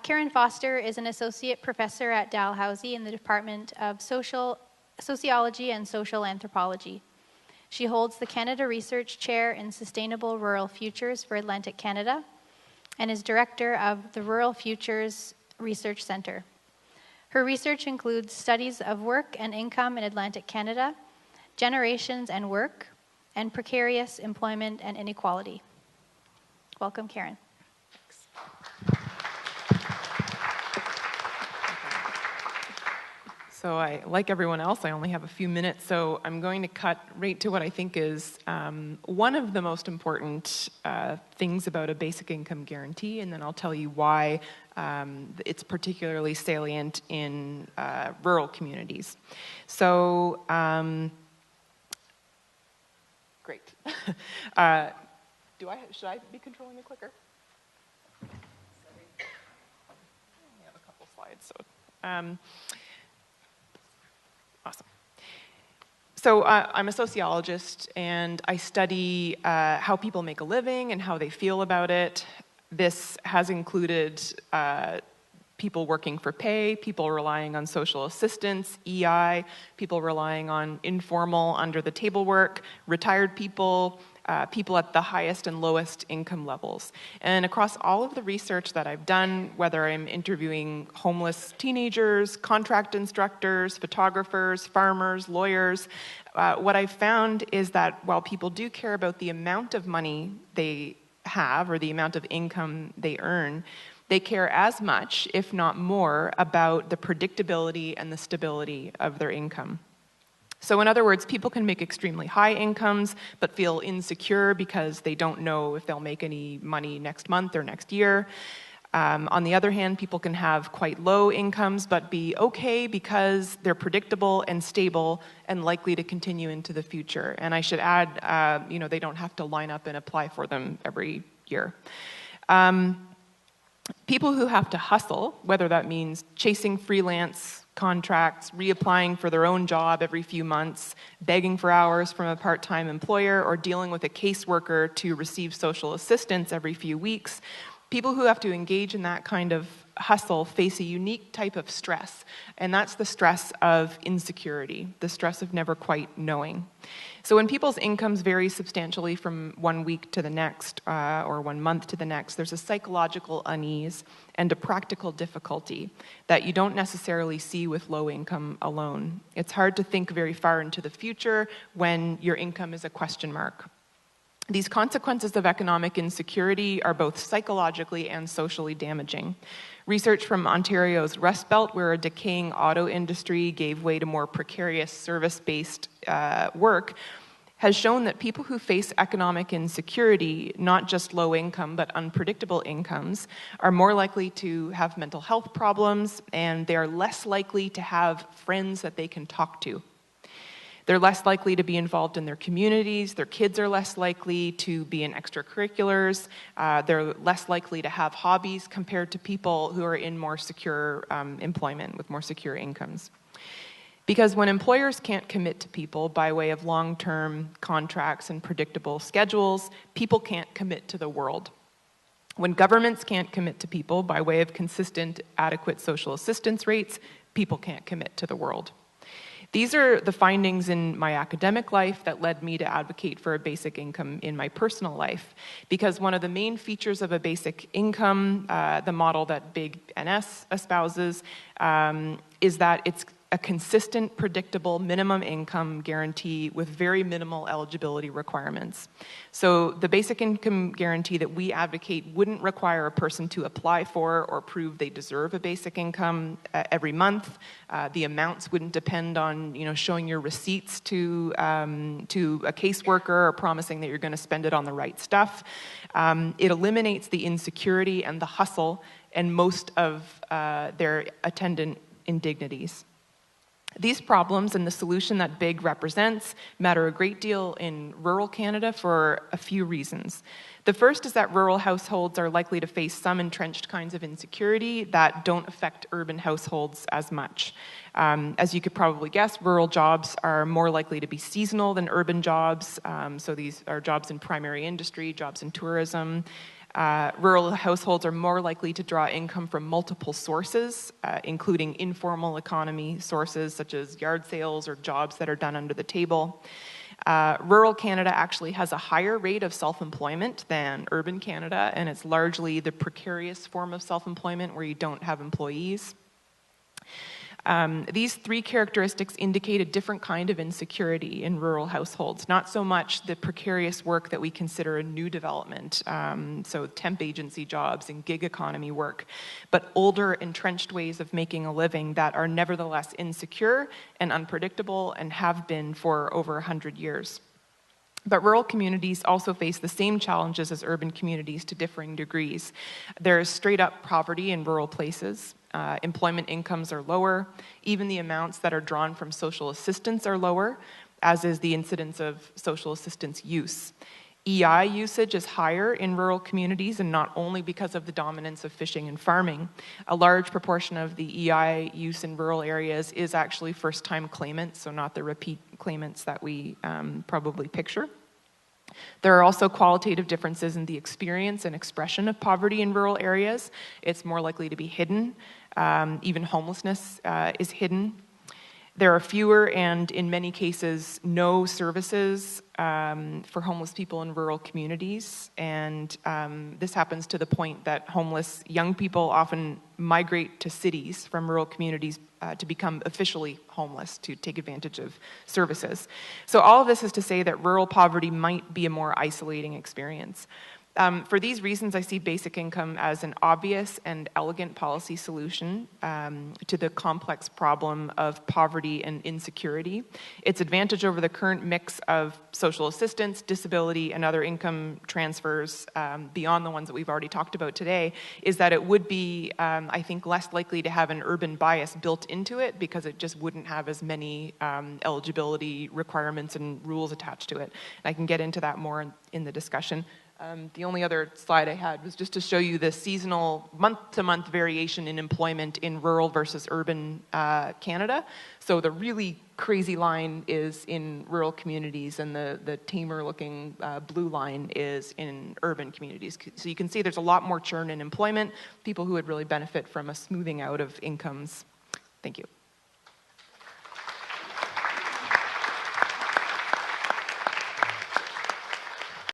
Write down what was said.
Karen Foster is an associate professor at Dalhousie in the Department of Sociology and Social Anthropology. She holds the Canada Research Chair in Sustainable Rural Futures for Atlantic Canada and is director of the Rural Futures Research Centre. Her research includes studies of work and income in Atlantic Canada, generations and work, and precarious employment and inequality. Welcome, Karen. So like everyone else, I only have a few minutes, so I'm going to cut right to what I think is one of the most important things about a basic income guarantee, and then I'll tell you why it's particularly salient in rural communities. So, great. Should I be controlling the clicker? I only have a couple slides, so. Awesome. So I'm a sociologist, and I study how people make a living and how they feel about it. This has included people working for pay, people relying on social assistance, EI, people relying on informal, under-the-table work, retired people, people at the highest and lowest income levels. And across all of the research that I've done, whether I'm interviewing homeless teenagers, contract instructors, photographers, farmers, lawyers, what I've found is that while people do care about the amount of money they have or the amount of income they earn, they care as much, if not more, about the predictability and the stability of their income. So in other words, people can make extremely high incomes, but feel insecure because they don't know if they'll make any money next month or next year. On the other hand, people can have quite low incomes, but be okay because they're predictable and stable and likely to continue into the future. And I should add, they don't have to line up and apply for them every year. People who have to hustle, whether that means chasing freelance contracts, reapplying for their own job every few months, begging for hours from a part-time employer, or dealing with a caseworker to receive social assistance every few weeks, people who have to engage in that kind of hustle face a unique type of stress, and that's the stress of insecurity, the stress of never quite knowing. So when people's incomes vary substantially from one week to the next, or 1 month to the next, there's a psychological unease and a practical difficulty that you don't necessarily see with low income alone. It's hard to think very far into the future when your income is a question mark. These consequences of economic insecurity are both psychologically and socially damaging. Research from Ontario's Rust Belt, where a decaying auto industry gave way to more precarious service-based work, has shown that people who face economic insecurity, not just low income, but unpredictable incomes, are more likely to have mental health problems, and they are less likely to have friends that they can talk to. They're less likely to be involved in their communities. Their kids are less likely to be in extracurriculars. They're less likely to have hobbies compared to people who are in more secure employment with more secure incomes. Because when employers can't commit to people by way of long-term contracts and predictable schedules, people can't commit to the world. When governments can't commit to people by way of consistent, adequate social assistance rates, people can't commit to the world. These are the findings in my academic life that led me to advocate for a basic income in my personal life. Because one of the main features of a basic income, the model that Big NS espouses, is that it's a consistent, predictable minimum income guarantee with very minimal eligibility requirements. So the basic income guarantee that we advocate wouldn't require a person to apply for or prove they deserve a basic income every month. The amounts wouldn't depend on, showing your receipts to a caseworker or promising that you're going to spend it on the right stuff. It eliminates the insecurity and the hustle and most of their attendant indignities. These problems and the solution that BIG represents matter a great deal in rural Canada for a few reasons. The first is that rural households are likely to face some entrenched kinds of insecurity that don't affect urban households as much. As you could probably guess, rural jobs are more likely to be seasonal than urban jobs. So these are jobs in primary industry, jobs in tourism. Rural households are more likely to draw income from multiple sources, including informal economy sources such as yard sales or jobs that are done under the table. Rural Canada actually has a higher rate of self-employment than urban Canada, and it's largely the precarious form of self-employment where you don't have employees. These three characteristics indicate a different kind of insecurity in rural households, not so much the precarious work that we consider a new development, so temp agency jobs and gig economy work, but older entrenched ways of making a living that are nevertheless insecure and unpredictable and have been for over 100 years. But rural communities also face the same challenges as urban communities to differing degrees. There is straight up poverty in rural places. Employment incomes are lower. Even the amounts that are drawn from social assistance are lower, as is the incidence of social assistance use. EI usage is higher in rural communities, and not only because of the dominance of fishing and farming. A large proportion of the EI use in rural areas is actually first-time claimants, so not the repeat claimants that we probably picture. There are also qualitative differences in the experience and expression of poverty in rural areas. It's more likely to be hidden. Even homelessness is hidden. There are fewer and, in many cases, no services for homeless people in rural communities. And this happens to the point that homeless young people often migrate to cities from rural communities to become officially homeless, to take advantage of services. So all of this is to say that rural poverty might be a more isolating experience. For these reasons, I see basic income as an obvious and elegant policy solution to the complex problem of poverty and insecurity. Its advantage over the current mix of social assistance, disability, and other income transfers beyond the ones that we've already talked about today is that it would be, I think, less likely to have an urban bias built into it because it just wouldn't have as many eligibility requirements and rules attached to it. And I can get into that more in the discussion. The only other slide I had was just to show you the seasonal month-to-month variation in employment in rural versus urban Canada. So the really crazy line is in rural communities, and the tamer-looking blue line is in urban communities. So you can see there's a lot more churn in employment, people who would really benefit from a smoothing out of incomes. Thank you.